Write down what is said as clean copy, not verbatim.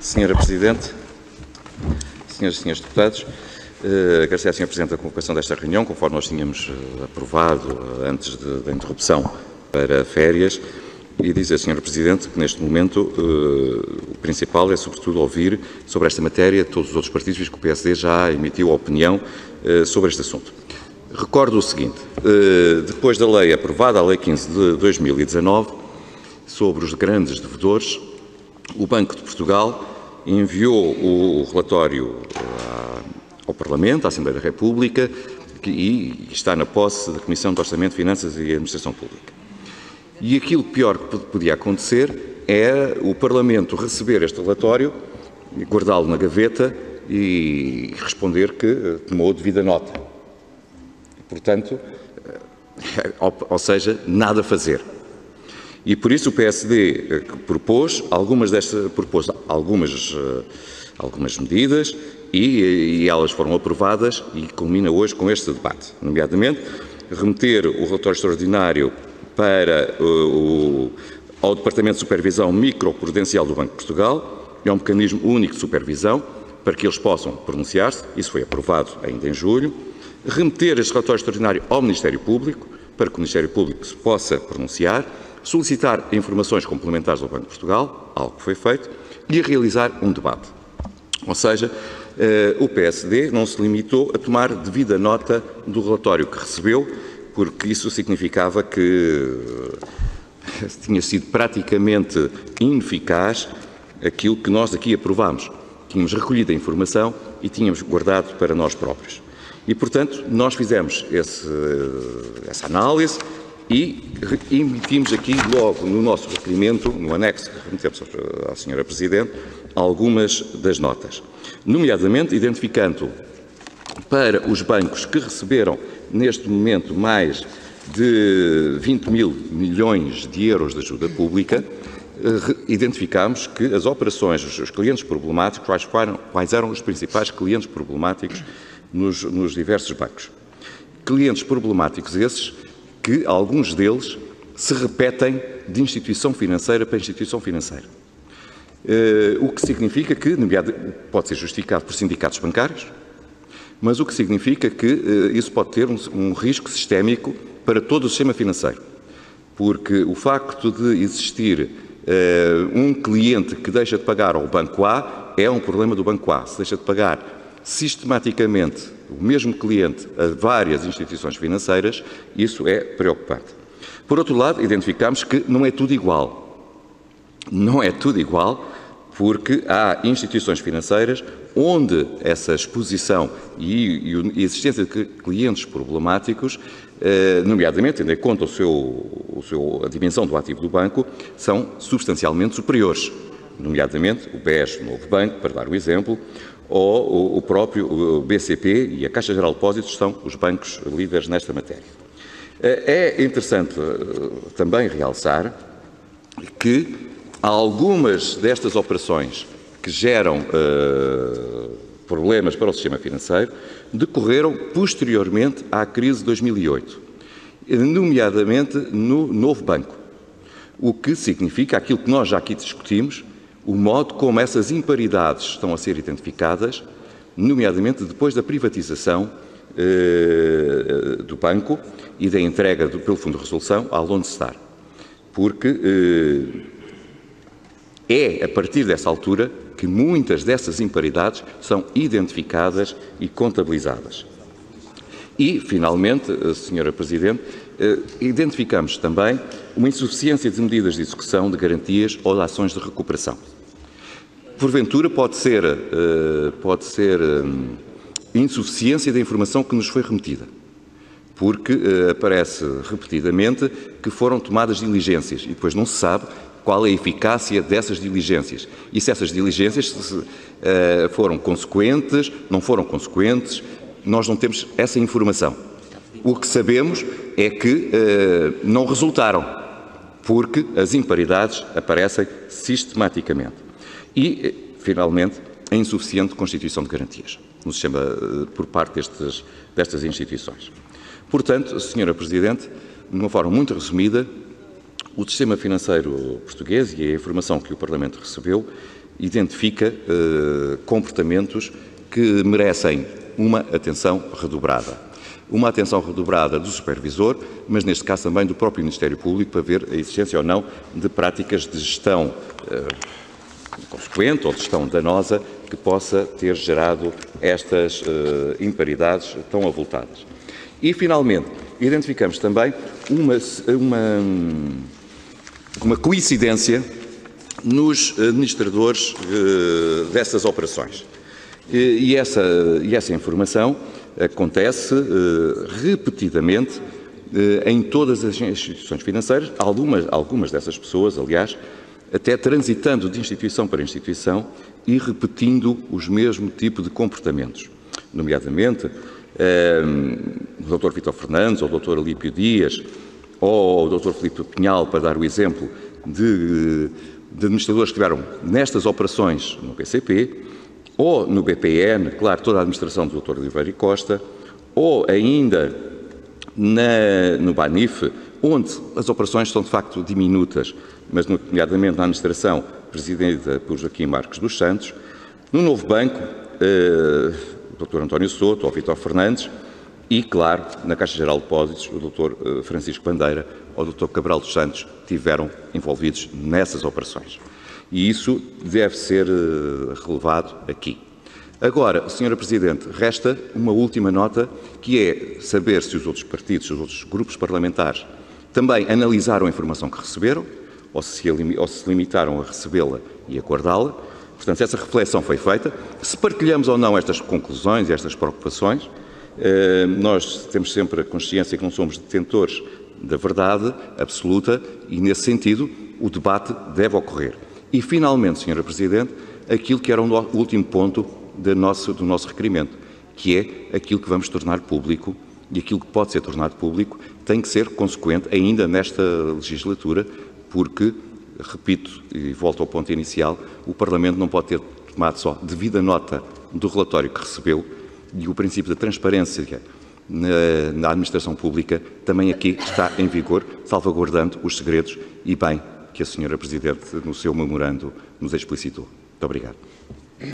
Senhora Presidente, senhoras e senhores deputados, agradecer à Senhora Presidente a convocação desta reunião, conforme nós tínhamos aprovado antes da interrupção para férias, e dizer à Senhora Presidente que neste momento o principal é sobretudo ouvir sobre esta matéria todos os outros partidos, visto que o PSD já emitiu a opinião sobre este assunto. Recordo o seguinte, depois da lei aprovada, a Lei 15 de 2019, sobre os grandes devedores, o Banco de Portugal enviou o relatório ao Parlamento, à Assembleia da República, e está na posse da Comissão de Orçamento, Finanças e Administração Pública. E aquilo pior que podia acontecer é o Parlamento receber este relatório, guardá-lo na gaveta e responder que tomou devida nota. Portanto, ou seja, nada a fazer. E por isso o PSD propôs algumas medidas e elas foram aprovadas e culmina hoje com este debate, nomeadamente remeter o relatório extraordinário ao Departamento de Supervisão Microprudencial do Banco de Portugal e ao Mecanismo Único de Supervisão para que eles possam pronunciar-se, isso foi aprovado ainda em julho, remeter este relatório extraordinário ao Ministério Público para que o Ministério Público se possa pronunciar, solicitar informações complementares ao Banco de Portugal, algo que foi feito, e realizar um debate. Ou seja, o PSD não se limitou a tomar devida nota do relatório que recebeu, porque isso significava que tinha sido praticamente ineficaz aquilo que nós aqui aprovámos. Tínhamos recolhido a informação e tínhamos guardado para nós próprios. E, portanto, nós fizemos essa análise e emitimos aqui logo no nosso requerimento, no anexo que remetemos à Senhora Presidente, algumas das notas. Nomeadamente, identificando para os bancos que receberam neste momento mais de 20 mil milhões de euros de ajuda pública, identificámos que as operações, os clientes problemáticos, quais eram os principais clientes problemáticos nos diversos bancos. Clientes problemáticos esses que alguns deles se repetem de instituição financeira para instituição financeira. O que significa que, pode ser justificado por sindicatos bancários, mas o que significa que isso pode ter um risco sistémico para todo o sistema financeiro. Porque o facto de existir um cliente que deixa de pagar ao Banco A é um problema do Banco A. Se deixa de pagar sistematicamente o mesmo cliente a várias instituições financeiras, isso é preocupante. Por outro lado, identificamos que não é tudo igual. Não é tudo igual porque há instituições financeiras onde essa exposição e a existência de clientes problemáticos, nomeadamente, tendo em conta a dimensão do ativo do banco, são substancialmente superiores. Nomeadamente o BES, o Novo Banco, para dar o exemplo, ou o próprio BCP e a Caixa Geral de Depósitos são os bancos líderes nesta matéria. É interessante também realçar que algumas destas operações que geram problemas para o sistema financeiro decorreram posteriormente à crise de 2008, nomeadamente no Novo Banco, o que significa aquilo que nós já aqui discutimos, o modo como essas imparidades estão a ser identificadas, nomeadamente depois da privatização do banco e da entrega pelo Fundo de Resolução à Lone Star. Porque é a partir dessa altura que muitas dessas imparidades são identificadas e contabilizadas. E, finalmente, Senhora Presidente, identificamos também uma insuficiência de medidas de execução, de garantias ou de ações de recuperação. Porventura pode ser insuficiência da informação que nos foi remetida, porque aparece repetidamente que foram tomadas diligências e depois não se sabe qual é a eficácia dessas diligências e se essas diligências foram consequentes, não foram consequentes, nós não temos essa informação. O que sabemos é que não resultaram, porque as imparidades aparecem sistematicamente. E, finalmente, a insuficiente constituição de garantias no sistema por parte destas instituições. Portanto, Senhora Presidente, de uma forma muito resumida, o sistema financeiro português e a informação que o Parlamento recebeu identifica comportamentos que merecem uma atenção redobrada. Uma atenção redobrada do supervisor, mas neste caso também do próprio Ministério Público, para ver a existência ou não de práticas de gestão inconsequente ou de gestão danosa que possa ter gerado estas imparidades tão avultadas. E, finalmente, identificamos também uma coincidência nos administradores dessas operações. E essa informação acontece repetidamente em todas as instituições financeiras, algumas dessas pessoas, aliás, até transitando de instituição para instituição e repetindo os mesmos tipos de comportamentos, nomeadamente o Dr. Vítor Fernandes, ou o Dr. Alípio Dias, ou o Dr. Filipe Pinhal, para dar o exemplo de administradores que estiveram nestas operações no BCP, ou no BPN, claro, toda a administração do Dr. Oliveira e Costa, ou ainda no BANIF, onde as operações são de facto diminutas, mas nomeadamente na administração presidida por Joaquim Marques dos Santos, no Novo Banco, o Dr. António Souto, ou Vítor Fernandes, e, claro, na Caixa Geral de Depósitos, o Dr. Francisco Bandeira ou o Dr. Cabral dos Santos estiveram envolvidos nessas operações. E isso deve ser relevado aqui. Agora, Sra. Presidente, resta uma última nota, que é saber se os outros partidos, se os outros grupos parlamentares também analisaram a informação que receberam, ou se limitaram a recebê-la e a guardá-la. Portanto, essa reflexão foi feita. Se partilhamos ou não estas conclusões e estas preocupações, nós temos sempre a consciência que não somos detentores da verdade absoluta e, nesse sentido, o debate deve ocorrer. E, finalmente, Sra. Presidente, aquilo que era o último ponto do nosso requerimento, que é aquilo que vamos tornar público, e aquilo que pode ser tornado público tem que ser consequente ainda nesta legislatura, porque, repito e volto ao ponto inicial, o Parlamento não pode ter tomado só devida nota do relatório que recebeu, e o princípio da transparência na administração pública também aqui está em vigor, salvaguardando os segredos e bem que a Sra. Presidente, no seu memorando, nos explicitou. Muito obrigado.